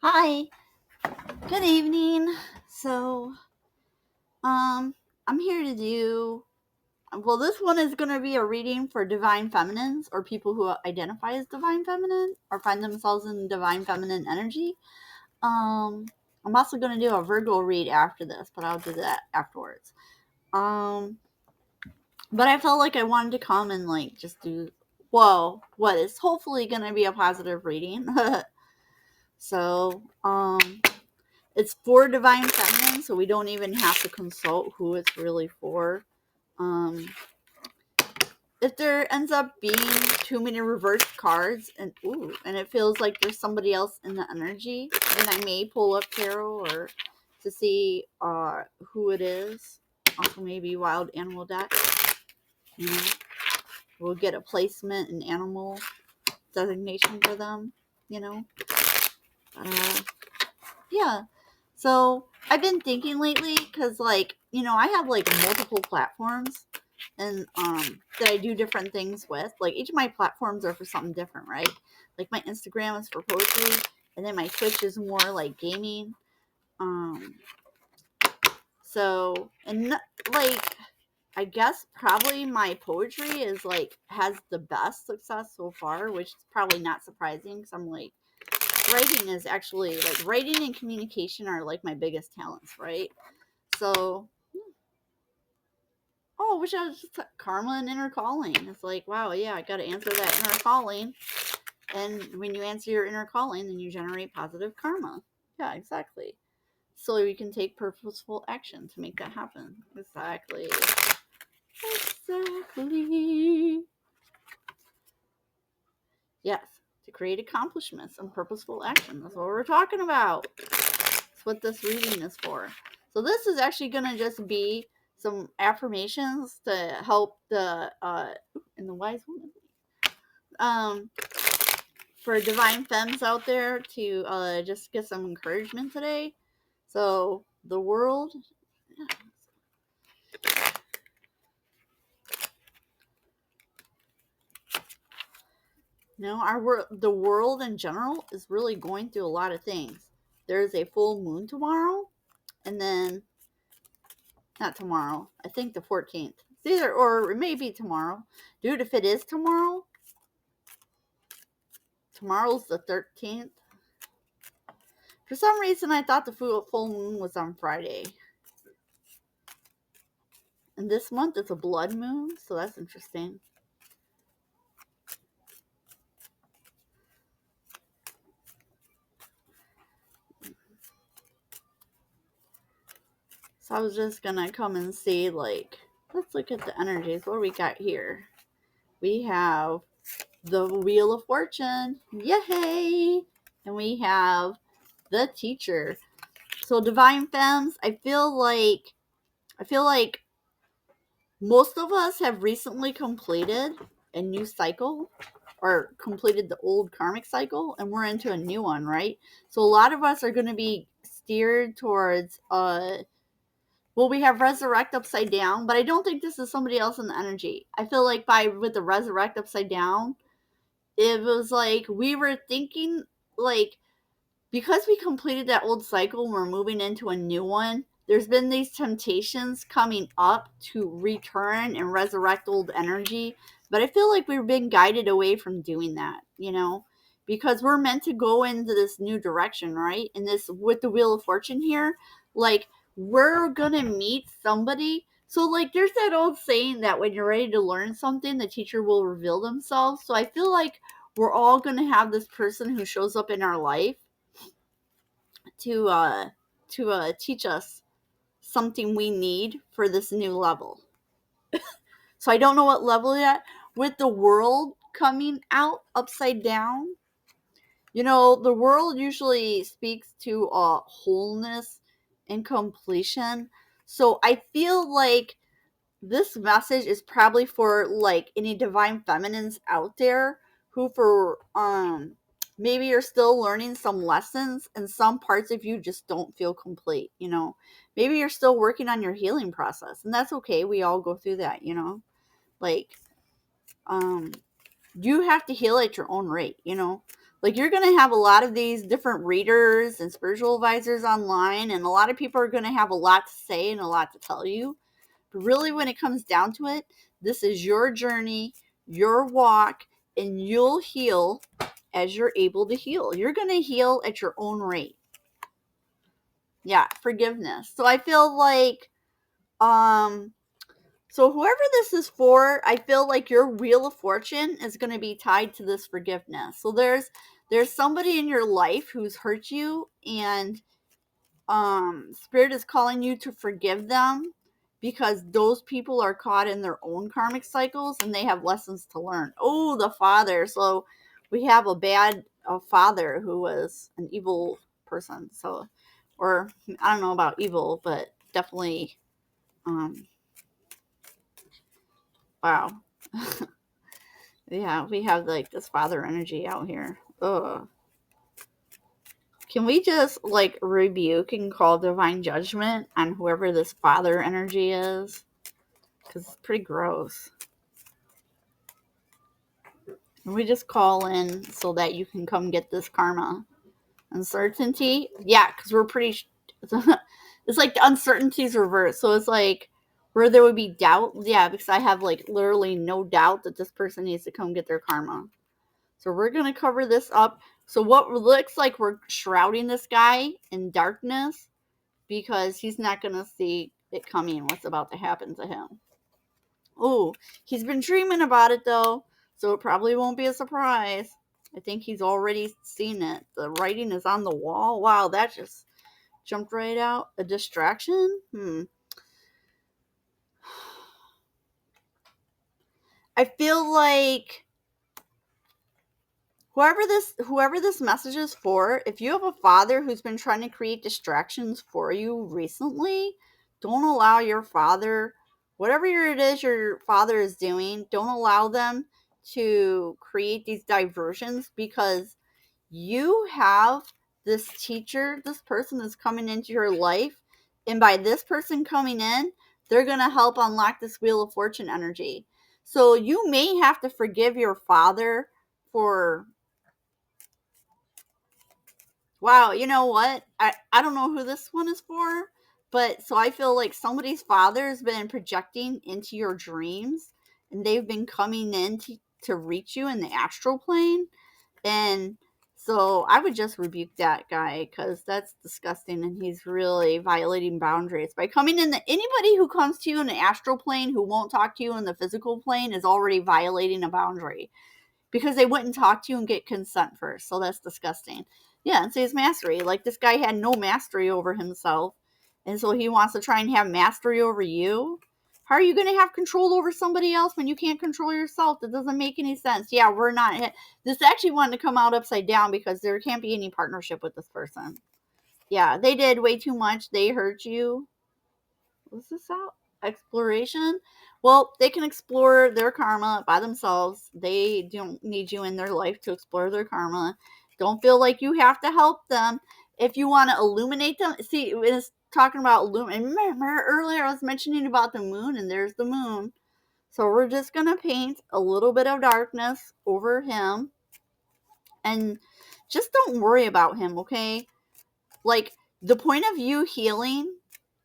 Hi, good evening. So, I'm here to do. Well, this one is going to be a reading for divine feminines or people who identify as divine feminine or find themselves in divine feminine energy. Um, I'm also going to do a Virgo read after this, but I'll do that afterwards. Um, but I felt like I wanted to come and just do what is hopefully going to be a positive reading. so, it's for divine feminine, so we don't even have to consult who it's really for. Um, if there ends up being too many reversed cards and it feels like there's somebody else in the energy, then I may pull up tarot or to see who it is. Also, maybe wild animal deck. You know, we'll get a placement and animal designation for them. You know, uh, yeah. So I've been thinking lately because, I have multiple platforms and that I do different things with. Like each of my platforms are for something different, right? Like my Instagram is for poetry, and then my Twitch is more like gaming. Um, so and like I guess probably my poetry is has the best success so far, which is probably not surprising because I'm like writing is actually like writing and communication are like my biggest talents, right? So, which I was just karma and inner calling. It's like, wow, yeah, I got to answer that inner calling. And when you answer your inner calling, then you generate positive karma. Yeah, exactly. So you can take purposeful action to make that happen. Exactly. Exactly. Yes, to create accomplishments and purposeful action. That's what we're talking about. That's what this reading is for. So this is actually going to just be some affirmations to help the in the wise woman um for divine femmes out there to just get some encouragement today. So the world, the world in general is really going through a lot of things. There's a full moon tomorrow, and then not tomorrow. I think the 14th. It's either or it may be tomorrow. Dude, if it is tomorrow, tomorrow's the 13th. For some reason, I thought the full moon was on Friday. And this month it's a blood moon, so that's interesting. So I was just gonna come and see, let's look at the energies. What do we got here? We have the Wheel of Fortune. Yay! And we have the Teacher. So Divine Femmes, I feel like most of us have recently completed a new cycle or completed the old karmic cycle and we're into a new one, right? So a lot of us are going to be steered towards we have resurrect upside down, but I don't think this is somebody else in the energy. I feel like with the resurrect upside down, it was like we were thinking like because we completed that old cycle and we're moving into a new one, there's been these temptations coming up to return and resurrect old energy. But I feel like we've been guided away from doing that, because we're meant to go into this new direction, right? And this with the Wheel of Fortune here, like we're gonna meet somebody. So there's that old saying that when you're ready to learn something, the teacher will reveal themselves. So I feel like we're all gonna have this person who shows up in our life to teach us something we need for this new level. So I don't know what level yet. With the world coming out upside down, the world usually speaks to wholeness and completion. So I feel like this message is probably for any divine feminines out there who for maybe you're still learning some lessons and some parts of you just don't feel complete. Maybe you're still working on your healing process, and that's okay. We all go through that. Like um you have to heal at your own rate. Like, you're going to have a lot of these different readers and spiritual advisors online, and a lot of people are going to have a lot to say and a lot to tell you. But really, when it comes down to it, this is your journey, your walk, and you'll heal as you're able to heal. You're going to heal at your own rate. Yeah, forgiveness. So I feel like, so whoever this is for, I feel like your wheel of fortune is going to be tied to this forgiveness. So there's somebody in your life who's hurt you, and Spirit is calling you to forgive them, because those people are caught in their own karmic cycles and they have lessons to learn. Oh, the father. So we have a father who was an evil person. So, or I don't know about evil, but definitely, wow. Yeah, we have like this father energy out here. Ugh. Can we just like rebuke and call divine judgment on whoever this father energy is? Because it's pretty gross. Can we just call in so that you can come get this karma? Uncertainty? Yeah, because we're pretty. It's like the uncertainty's reversed. So it's like where there would be doubt. Yeah, because I have like literally no doubt that this person needs to come get their karma. So we're going to cover this up. So what looks like we're shrouding this guy in darkness, because he's not going to see it coming, what's about to happen to him. Oh, he's been dreaming about it though, so it probably won't be a surprise. I think he's already seen it. The writing is on the wall. Wow, that just jumped right out. A distraction? I feel like whoever this message is for, if you have a father who's been trying to create distractions for you recently, don't allow your father, whatever it is your father is doing, don't allow them to create these diversions, because you have this teacher, this person that's coming into your life, and by this person coming in, they're going to help unlock this Wheel of Fortune energy. So you may have to forgive your father for, wow, you know what? I don't know who this one is for, but so I feel like somebody's father has been projecting into your dreams, and they've been coming in to reach you in the astral plane. And so I would just rebuke that guy, because that's disgusting, and he's really violating boundaries by coming in. Anybody who comes to you in the astral plane who won't talk to you in the physical plane is already violating a boundary, because they wouldn't talk to you and get consent first. So that's disgusting. Yeah, and so his mastery. Like, this guy had no mastery over himself, and so he wants to try and have mastery over you. How are you going to have control over somebody else when you can't control yourself? That doesn't make any sense. Yeah, we're not. This actually wanted to come out upside down, because there can't be any partnership with this person. Yeah, they did way too much. They hurt you. What's this out? Exploration? Well, they can explore their karma by themselves. They don't need you in their life to explore their karma. Don't feel like you have to help them. If you want to illuminate them, see, it's talking about illuminate. Remember earlier I was mentioning about the moon, and there's the moon. So we're just going to paint a little bit of darkness over him, and just don't worry about him, okay? Like, the point of you healing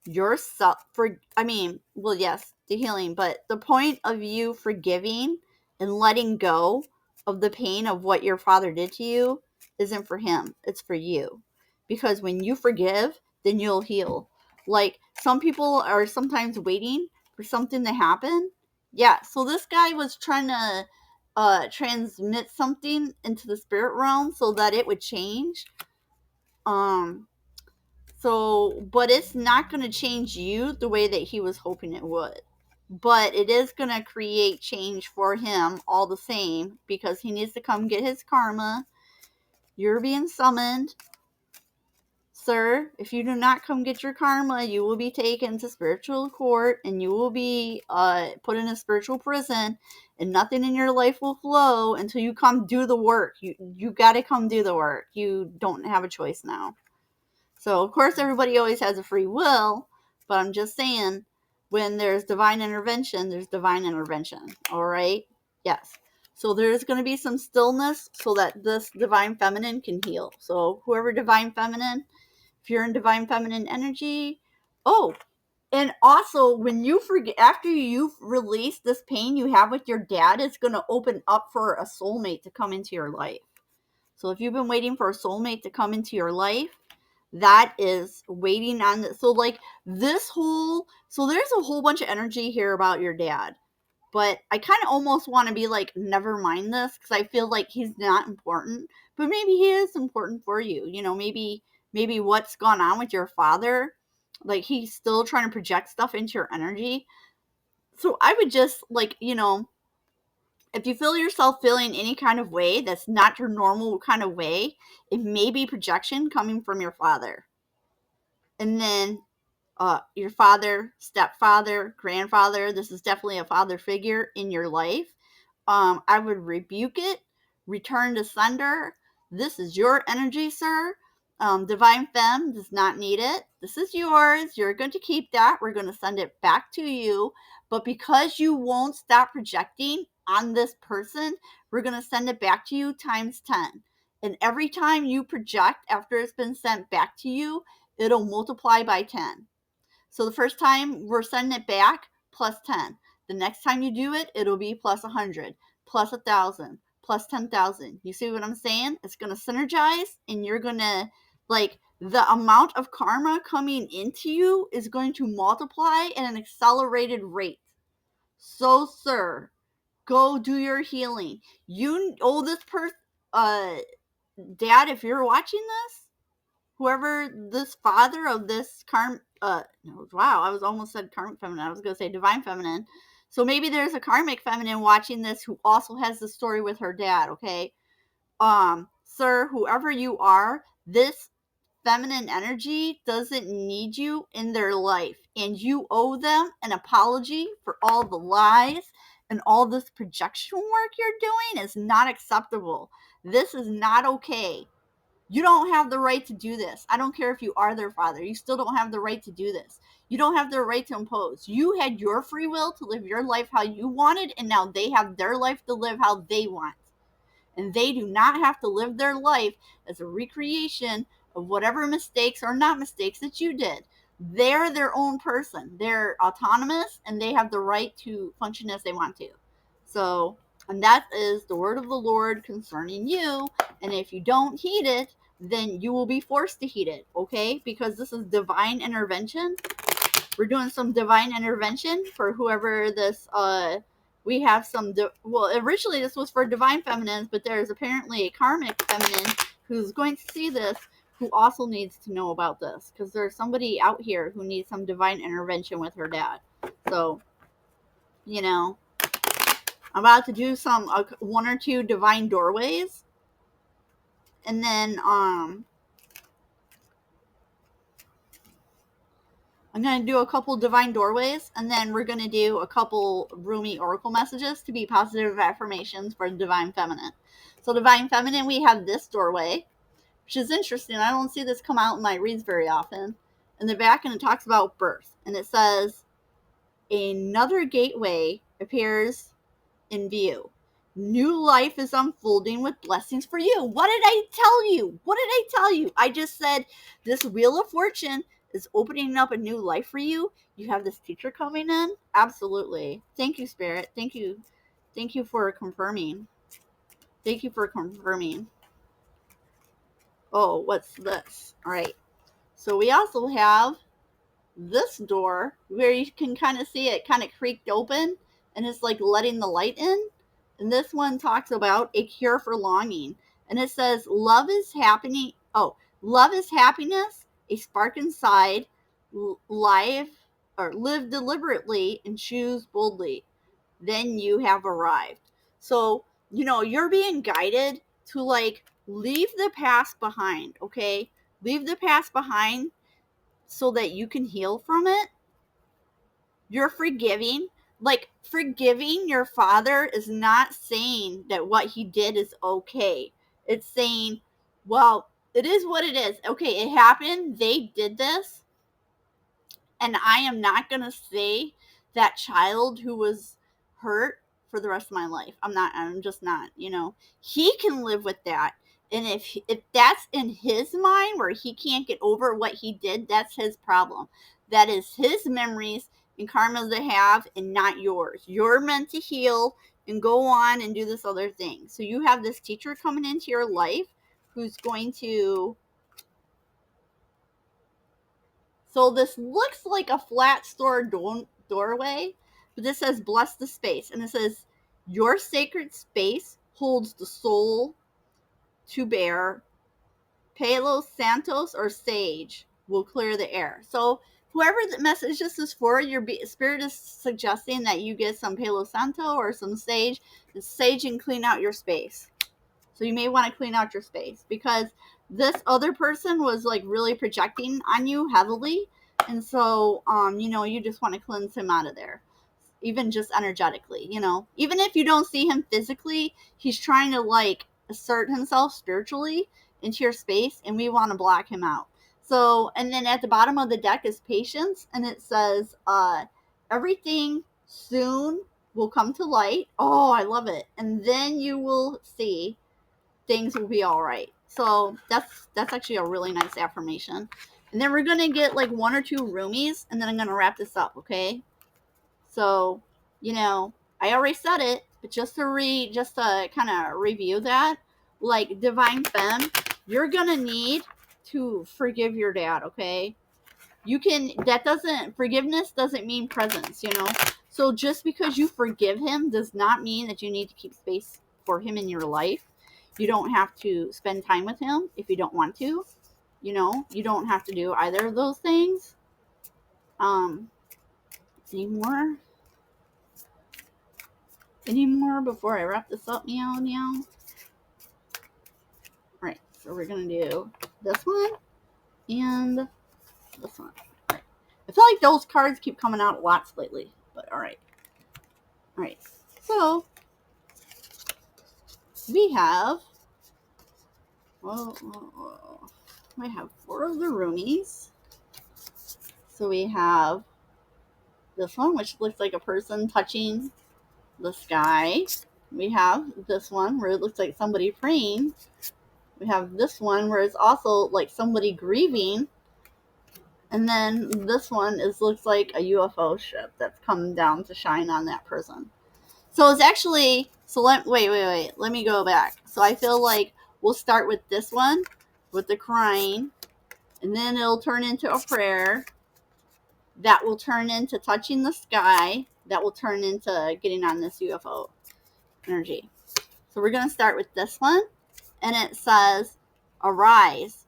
yourself yes, the healing, but the point of you forgiving and letting go of the pain of what your father did to you isn't for him, it's for you. Because when you forgive, then you'll heal. Like, some people are sometimes waiting for something to happen. Yeah, so this guy was trying to transmit something into the spirit realm so that it would change. But it's not going to change you the way that he was hoping it would. But it is going to create change for him all the same, because he needs to come get his karma. You're being summoned. Sir, if you do not come get your karma, you will be taken to spiritual court, and you will be put in a spiritual prison, and nothing in your life will flow until you come do the work. You got to come do the work. You don't have a choice now. So, of course, everybody always has a free will, but I'm just saying, when there's divine intervention, there's divine intervention. All right? Yes. So there's going to be some stillness so that this divine feminine can heal. So whoever divine feminine, if you're in divine feminine energy, oh, and also when you forget, after you've released this pain you have with your dad, it's going to open up for a soulmate to come into your life. So if you've been waiting for a soulmate to come into your life, that is waiting on this. So like this whole, so there's a whole bunch of energy here about your dad. But I kind of almost want to be like, never mind this, because I feel like he's not important. But maybe he is important for you. You know, maybe what's gone on with your father, like he's still trying to project stuff into your energy. So I would just like, you know, if you feel yourself feeling any kind of way that's not your normal kind of way, it may be projection coming from your father. And then your father, stepfather, grandfather, this is definitely a father figure in your life. I would rebuke it, return to sender. This is your energy, sir. Divine Femme does not need it. This is yours. You're going to keep that. We're going to send it back to you. But because you won't stop projecting on this person, we're going to send it back to you times 10. And every time you project after it's been sent back to you, it'll multiply by 10. So the first time we're sending it back, plus 10. The next time you do it, it'll be plus 100, plus 1,000, plus 10,000. You see what I'm saying? It's going to synergize, and you're going to, like, the amount of karma coming into you is going to multiply at an accelerated rate. So, sir, go do your healing. You owe this person, Dad, if you're watching this, whoever this father of this wow, I was almost said karmic feminine. I was going to say divine feminine. So maybe there's a karmic feminine watching this who also has the story with her dad, okay? Sir, whoever you are, this feminine energy doesn't need you in their life, and you owe them an apology for all the lies and all this projection work you're doing is not acceptable. This is not okay. You don't have the right to do this. I don't care if you are their father. You still don't have the right to do this. You don't have the right to impose. You had your free will to live your life how you wanted, and now they have their life to live how they want. And they do not have to live their life as a recreation of whatever mistakes or not mistakes that you did. They're their own person. They're autonomous, and they have the right to function as they want to. So, and that is the word of the Lord concerning you. And if you don't heed it, then you will be forced to heed it, okay? Because this is divine intervention. We're doing some divine intervention for whoever this, we have some, well, originally this was for divine feminines, but there's apparently a karmic feminine who's going to see this, who also needs to know about this, because there's somebody out here who needs some divine intervention with her dad. So, you know, I'm about to do some, one or two divine doorways, and then, I'm going to do a couple divine doorways, and then we're going to do a couple roomy oracle messages to be positive affirmations for divine feminine. So divine feminine, we have this doorway, which is interesting. I don't see this come out in my reads very often. In the back, and it talks about birth, and it says, another gateway appears in view. New life is unfolding with blessings for you. What did I tell you? What did I tell you? I just said this wheel of fortune is opening up a new life for you. You have this teacher coming in. Absolutely. Thank you, Spirit. Thank you. Thank you for confirming. Thank you for confirming. Oh, what's this? All right. So we also have this door where you can kind of see it kind of creaked open, and it's like letting the light in. And this one talks about a cure for longing. And it says, love is happening. Oh, love is happiness, a spark inside, live or live deliberately and choose boldly. Then you have arrived. So, you know, you're being guided to like leave the past behind, okay? Leave the past behind so that you can heal from it. You're forgiving. Like, forgiving your father is not saying that what he did is okay. It's saying, well, it is what it is. Okay, it happened. They did this. And I am not going to say that child who was hurt for the rest of my life. I'm just not, He can live with that. And if that's in his mind where he can't get over what he did, that's his problem. That is his memories and karmas to have and not yours. You're meant to heal and go on and do this other thing. So you have this teacher coming into your life who's going to. So this looks like a flat store doorway, but this says bless the space. And it says your sacred space holds the soul to bear. Palo Santos or sage will clear the air. So whoever the message this is for, your spirit is suggesting that you get some Palo Santo or some sage. The sage and clean out your space. So you may want to clean out your space because this other person was like really projecting on you heavily. And so, you just want to cleanse him out of there, even just energetically, even if you don't see him physically, he's trying to like assert himself spiritually into your space and we want to block him out. So, and then at the bottom of the deck is patience and it says, everything soon will come to light. Oh, I love it. And then you will see things will be all right. So that's actually a really nice affirmation. And then we're going to get like one or two roomies and then I'm going to wrap this up. Okay. So, I already said it, but just to kind of review that, like divine femme, you're going to need to forgive your dad. Okay. Forgiveness doesn't mean presence, So just because you forgive him does not mean that you need to keep space for him in your life. You don't have to spend time with him if you don't want to. You don't have to do either of those things. Any more before I wrap this up? Meow, meow. Right, so we're going to do this one and this one. Right. I feel like those cards keep coming out lots lately, but all right. All right, so we have, we have 4 of the roomies. So we have this one, which looks like a person touching the sky. We have this one where it looks like somebody praying. We have this one where it's also like somebody grieving. And then this one looks like a UFO ship that's come down to shine on that person. So it's actually, wait. Let me go back. So I feel like we'll start with this one, with the crying. And then it'll turn into a prayer. That will turn into touching the sky. That will turn into getting on this UFO energy. So we're going to start with this one. And it says, arise.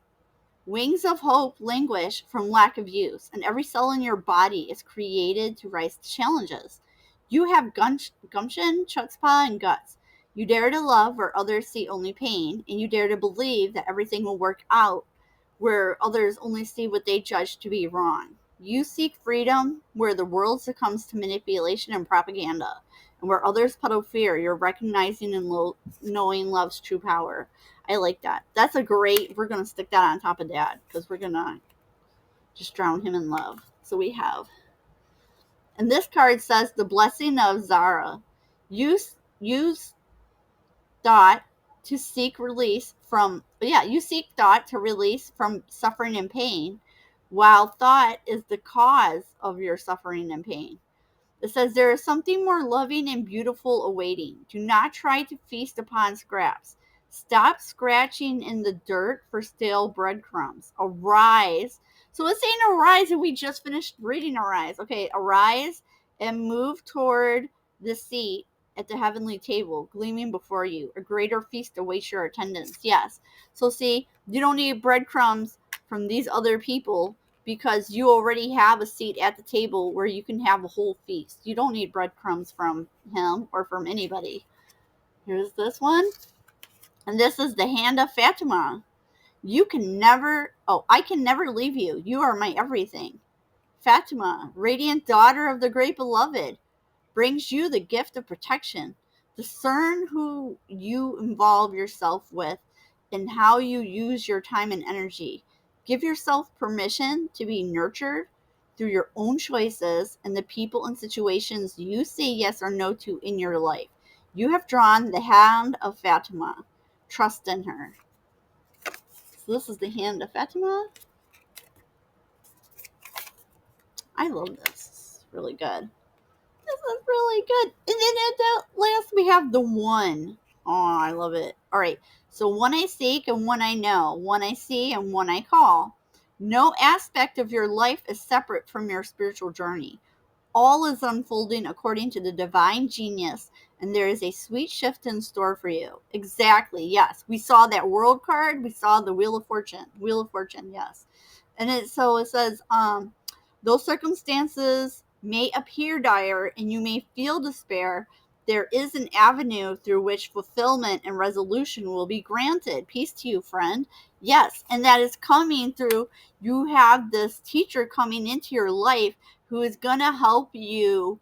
Wings of hope languish from lack of use, and every cell in your body is created to rise to challenges. You have gumption, chutzpah, and guts. You dare to love where others see only pain, and you dare to believe that everything will work out where others only see what they judge to be wrong. You seek freedom where the world succumbs to manipulation and propaganda, and where others peddle fear, you're recognizing and knowing love's true power. I like that. We're going to stick that on top of Dad because we're going to just drown him in love. So we have, and this card says the blessing of Zara. Use thought to seek you seek thought to release from suffering and pain, while thought is the cause of your suffering and pain. It says there is something more loving and beautiful awaiting. Do not try to feast upon scraps. Stop scratching in the dirt for stale breadcrumbs. Arise. So it's saying arise, and we just finished reading arise. Okay, arise and move toward the seat at the heavenly table, gleaming before you. A greater feast awaits your attendance. Yes. So see, you don't need breadcrumbs from these other people because you already have a seat at the table where you can have a whole feast. You don't need breadcrumbs from him or from anybody. Here's this one. And this is the hand of Fatima. I can never leave you. You are my everything. Fatima, radiant daughter of the great beloved, brings you the gift of protection. Discern who you involve yourself with and how you use your time and energy. Give yourself permission to be nurtured through your own choices and the people and situations you say yes or no to in your life. You have drawn the hand of Fatima. Trust in her. So this is the hand of Fatima. I love this. It's really good. This is really good. And then at the last we have the one. Oh, I love it. All right. So one I seek and one I know. One I see and one I call. No aspect of your life is separate from your spiritual journey. All is unfolding according to the divine genius, and there is a sweet shift in store for you. Exactly, yes. We saw that world card. We saw the Wheel of Fortune. Wheel of Fortune, yes. And it says, those circumstances may appear dire and you may feel despair. There is an avenue through which fulfillment and resolution will be granted. Peace to you, friend. Yes, and that is coming through. You have this teacher coming into your life who is going to help you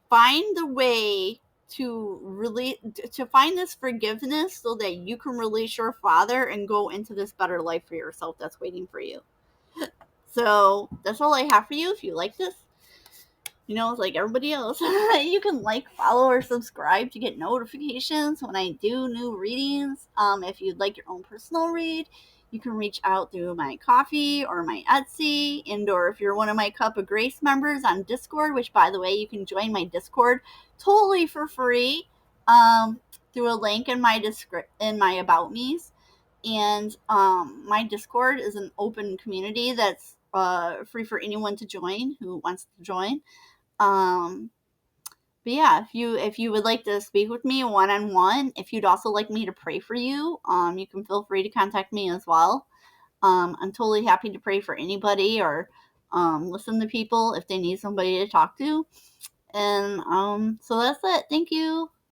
find the way to find this forgiveness so that you can release your father and go into this better life for yourself that's waiting for you. So that's all I have for you. If you like this, it's like everybody else. You can like, follow, or subscribe to get notifications when I do new readings. If you'd like your own personal read, you can reach out through my Ko-fi or my Etsy, or if you're one of my Cup of Grace members on Discord, which, by the way, you can join my Discord totally for free through a link in my About Me's. And my Discord is an open community that's free for anyone to join who wants to join. But yeah, if you would like to speak with me one-on-one, if you'd also like me to pray for you, you can feel free to contact me as well. I'm totally happy to pray for anybody or listen to people if they need somebody to talk to. And so that's it. Thank you.